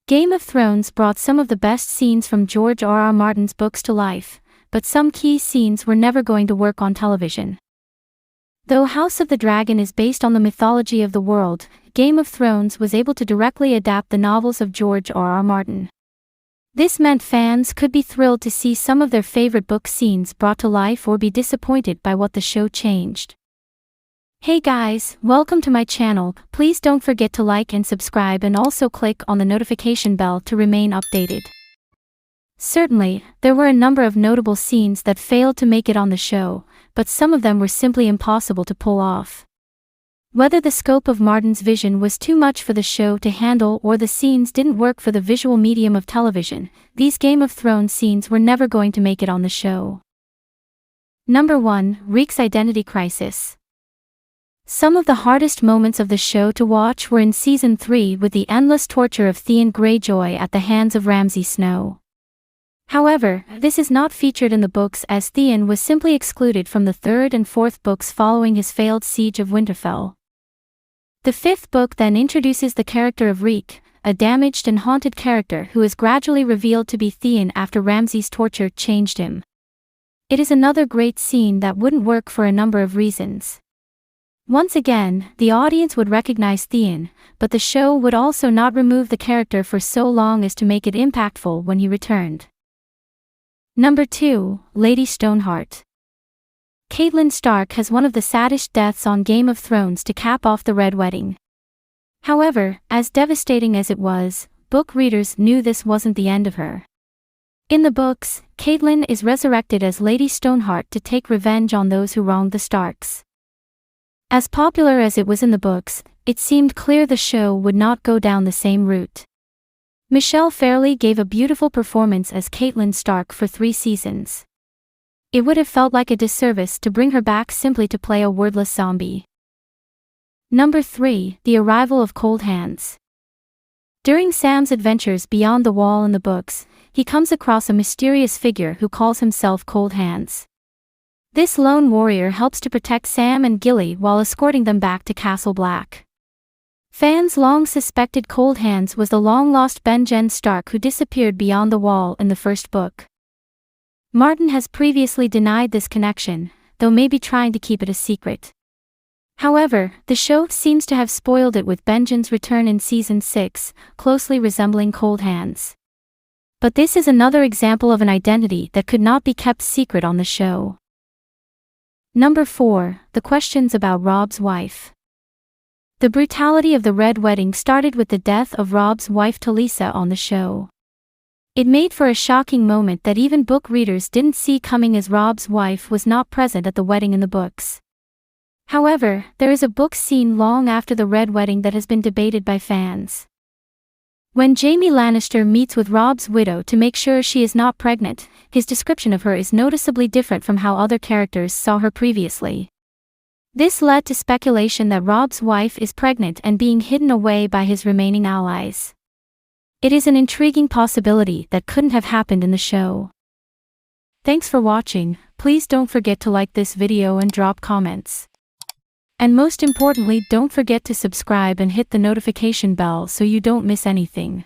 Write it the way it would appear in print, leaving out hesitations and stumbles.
Game of Thrones brought some of the best scenes from George R.R. Martin's books to life, but some key scenes were never going to work on television. Though House of the Dragon is based on the mythology of the world, Game of Thrones was able to directly adapt the novels of George R.R. Martin. This meant fans could be thrilled to see some of their favorite book scenes brought to life or be disappointed by what the show changed. Hey guys, welcome to my channel. Please don't forget to like and subscribe and also click on the notification bell to remain updated. Certainly, there were a number of notable scenes that failed to make it on the show, but some of them were simply impossible to pull off. Whether the scope of Martin's vision was too much for the show to handle or the scenes didn't work for the visual medium of television, these Game of Thrones scenes were never going to make it on the show. Number 1. Reek's identity crisis. Some of the hardest moments of the show to watch were in Season 3 with the endless torture of Theon Greyjoy at the hands of Ramsay Snow. However, this is not featured in the books as Theon was simply excluded from the third and fourth books following his failed siege of Winterfell. The fifth book then introduces the character of Reek, a damaged and haunted character who is gradually revealed to be Theon after Ramsay's torture changed him. It is another great scene that wouldn't work for a number of reasons. Once again, the audience would recognize Theon, but the show would also not remove the character for so long as to make it impactful when he returned. Number 2. Lady Stoneheart. Catelyn Stark has one of the saddest deaths on Game of Thrones to cap off the Red Wedding. However, as devastating as it was, book readers knew this wasn't the end of her. In the books, Catelyn is resurrected as Lady Stoneheart to take revenge on those who wronged the Starks. As popular as it was in the books, it seemed clear the show would not go down the same route. Michelle Fairley gave a beautiful performance as Catelyn Stark for 3 seasons. It would have felt like a disservice to bring her back simply to play a wordless zombie. Number 3. The arrival of Cold Hands. During Sam's adventures beyond the wall in the books, he comes across a mysterious figure who calls himself Cold Hands. This lone warrior helps to protect Sam and Gilly while escorting them back to Castle Black. Fans long suspected Cold Hands was the long-lost Benjen Stark who disappeared beyond the wall in the first book. Martin has previously denied this connection, though maybe trying to keep it a secret. However, the show seems to have spoiled it with Benjen's return in Season 6, closely resembling Cold Hands. But this is another example of an identity that could not be kept secret on the show. Number 4. The questions about Robb's wife. The brutality of the Red Wedding started with the death of Robb's wife Talisa on the show. It made for a shocking moment that even book readers didn't see coming as Robb's wife was not present at the wedding in the books. However, there is a book scene long after the Red Wedding that has been debated by fans. When Jaime Lannister meets with Robb's widow to make sure she is not pregnant, his description of her is noticeably different from how other characters saw her previously. This led to speculation that Robb's wife is pregnant and being hidden away by his remaining allies. It is an intriguing possibility that couldn't have happened in the show. Thanks for watching. Please don't forget to like this video and drop comments. And most importantly, don't forget to subscribe and hit the notification bell so you don't miss anything.